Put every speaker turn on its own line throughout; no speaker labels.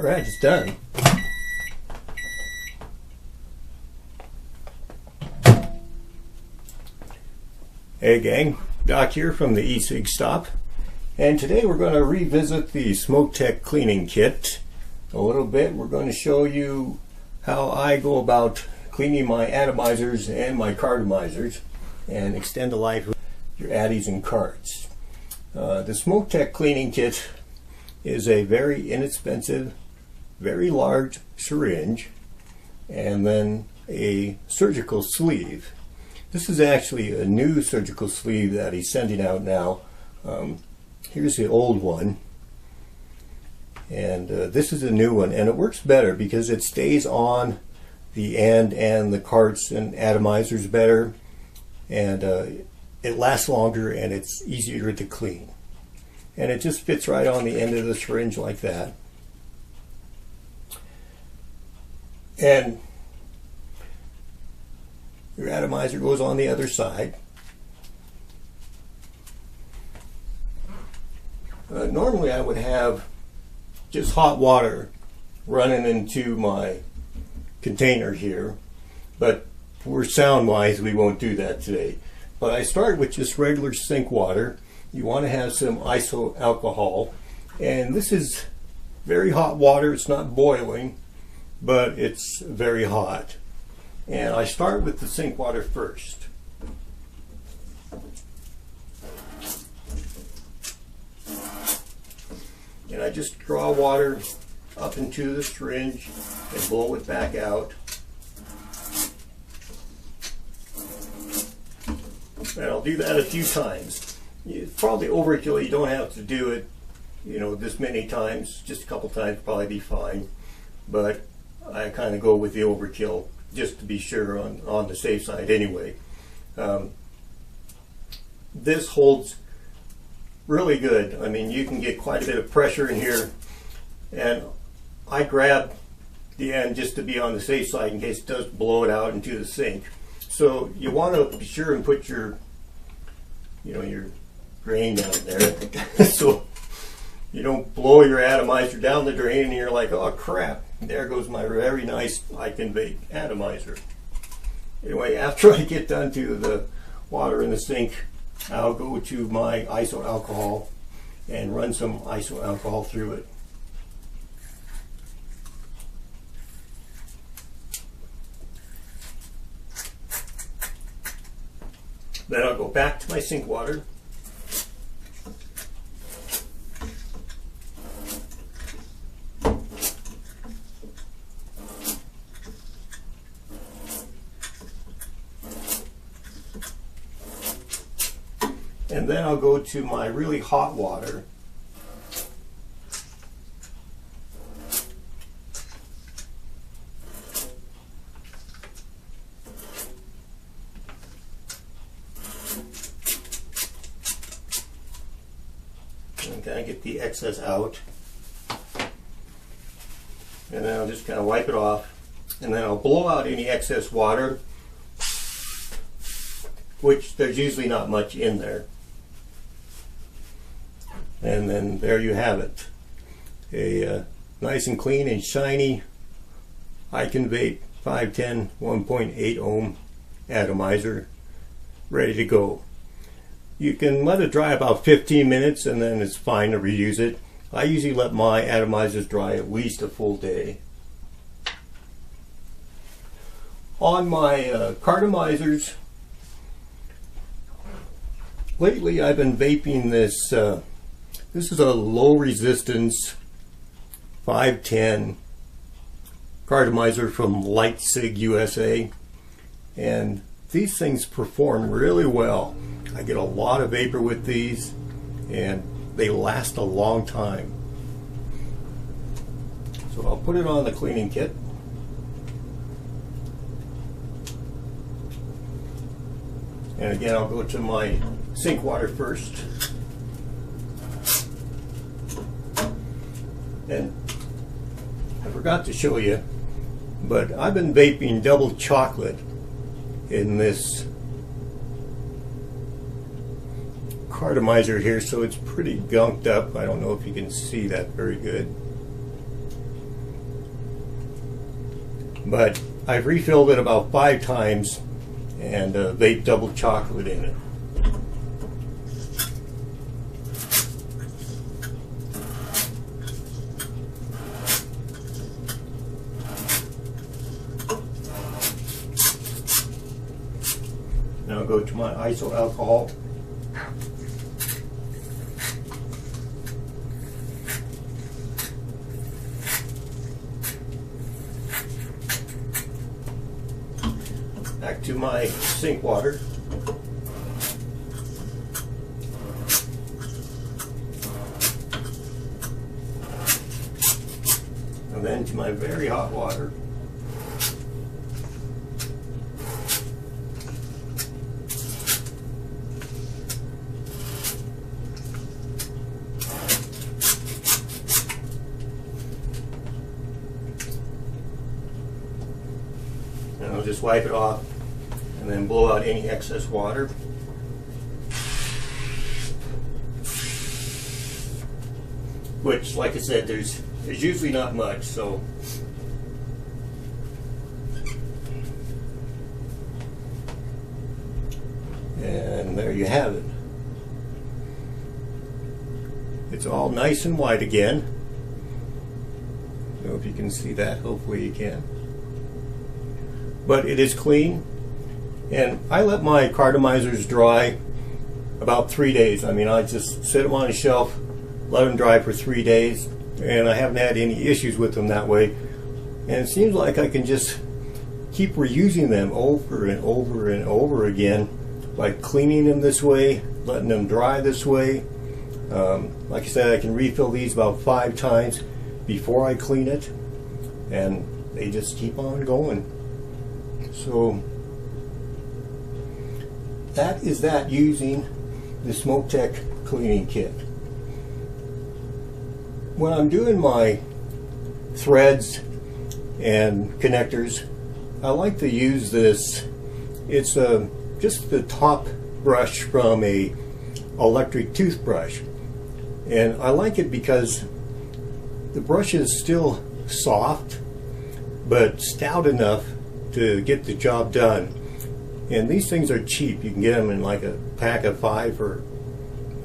Alright, it's done. Hey gang, Doc here from the TheEcigStop, and today we're going to revisit the SmokTek Cleaning Kit a little bit. We're going to show you how I go about cleaning my atomizers and my cartomizers and extend the life of your attys and carts. The SmokTek Cleaning Kit is a very inexpensive, very large syringe and then a surgical sleeve. This is actually a new surgical sleeve that he's sending out now. Here's the old one, and this is a new one, and it works better because it stays on the end and the carts and atomizers better, and it lasts longer and it's easier to clean. And it just fits right on the end of the syringe like that. And your atomizer goes on the other side. Normally I would have just hot water running into my container here, but for sound wise we won't do that today. But I start with just regular sink water. You want to have some iso alcohol, and this is very hot water. It's not boiling, but it's very hot. And I start with the sink water first. And I just draw water up into the syringe and blow it back out. And I'll do that a few times. It's probably overkill. You don't have to do it, this many times. Just a couple times probably be fine. But I kind of go with the overkill just to be sure on the safe side anyway. This holds really good. I mean, you can get quite a bit of pressure in here, and I grab the end just to be on the safe side in case it does blow it out into the sink. So you want to be sure and put your your drain down there so you don't blow your atomizer down the drain and you're like, oh crap, there goes my very nice I can bake atomizer. Anyway, after I get done to the water in the sink, I'll go to my iso alcohol and run some iso alcohol through it. Then I'll go back to my sink water. And then I'll go to my really hot water. And kind of get the excess out. And then I'll just kind of wipe it off. And then I'll blow out any excess water, which there's usually not much in there. And then there you have it. A nice and clean and shiny I Can Vape 510 1.8 ohm atomizer ready to go. You can let it dry about 15 minutes and then it's fine to reuse it. I usually let my atomizers dry at least a full day. On my cartomizers, lately I've been vaping this. This is a low resistance 510 cartomizer from Sig USA, and these things perform really well. I get a lot of vapor with these and they last a long time. So I'll put it on the cleaning kit. And again, I'll go to my sink water first. And I forgot to show you, but I've been vaping double chocolate in this cartomizer here, so it's pretty gunked up. I don't know if you can see that very good. but I've refilled it about 5 times, and they double chocolate in it. Now I'll go to my iso alcohol. Back to my sink water. And then to my very hot water. And I'll just wipe it off and then blow out any excess water. Which, like I said, there's usually not much, so and there you have it. It's all nice and white again. I don't know if you can see that, hopefully you can. But it is clean, and I let my cartomizers dry about 3 days. I mean, I just set them on a shelf, let them dry for 3 days, and I haven't had any issues with them that way. And it seems like I can just keep reusing them over and over and over again by cleaning them this way, letting them dry this way. Like I said, I can refill these about 5 times before I clean it, and they just keep on going. So that is that, using the SmokTek Cleaning Kit. When I'm doing my threads and connectors, I like to use this. It's just the top brush from a electric toothbrush, and I like it because the brush is still soft but stout enough to get the job done. And these things are cheap. You can get them in like a pack of 5 for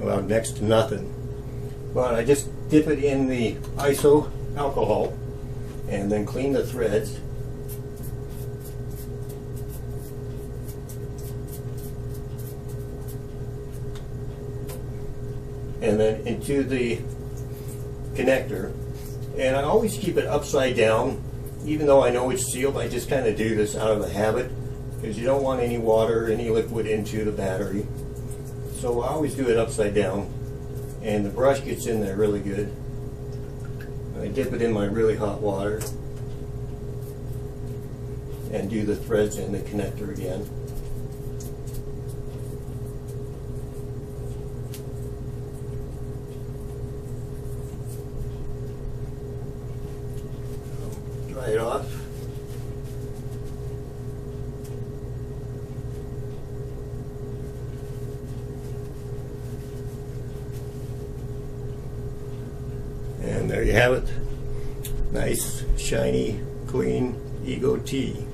about next to nothing. But I just dip it in the iso alcohol and then clean the threads. And then into the connector. And I always keep it upside down. Even though I know it's sealed, I just kind of do this out of a habit, because you don't want any water, any liquid into the battery. So I always do it upside down, and the brush gets in there really good. I dip it in my really hot water and do the threads in the connector again. Dry it off. And there you have it. Nice, shiny, clean Ego tea.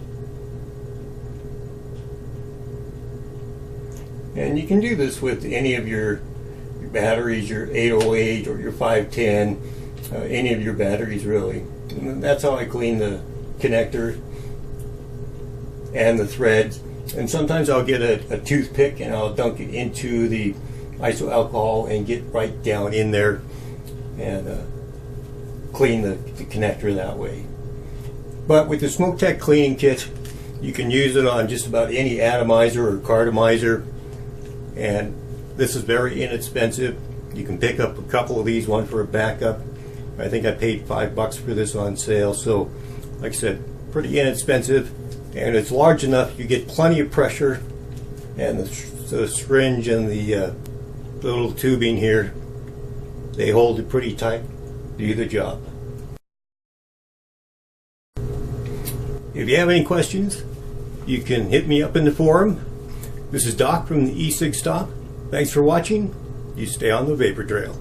And you can do this with any of your batteries, your 808 or your 510, any of your batteries really. And that's how I clean the connector and the threads. And sometimes I'll get a toothpick and I'll dunk it into the iso alcohol and get right down in there and clean the connector that way. But with the SmokTek Cleaning Kit, you can use it on just about any atomizer or cartomizer, and this is very inexpensive. You can pick up a couple of these, one for a backup. I think I paid $5 for this on sale, so like I said, pretty inexpensive, and it's large enough you get plenty of pressure, and the syringe and the little tubing here, they hold it pretty tight, do the job. If you have any questions, you can hit me up in the forum. This is Doc from the TheEcigStop. Thanks for watching. You stay on the vapor trail.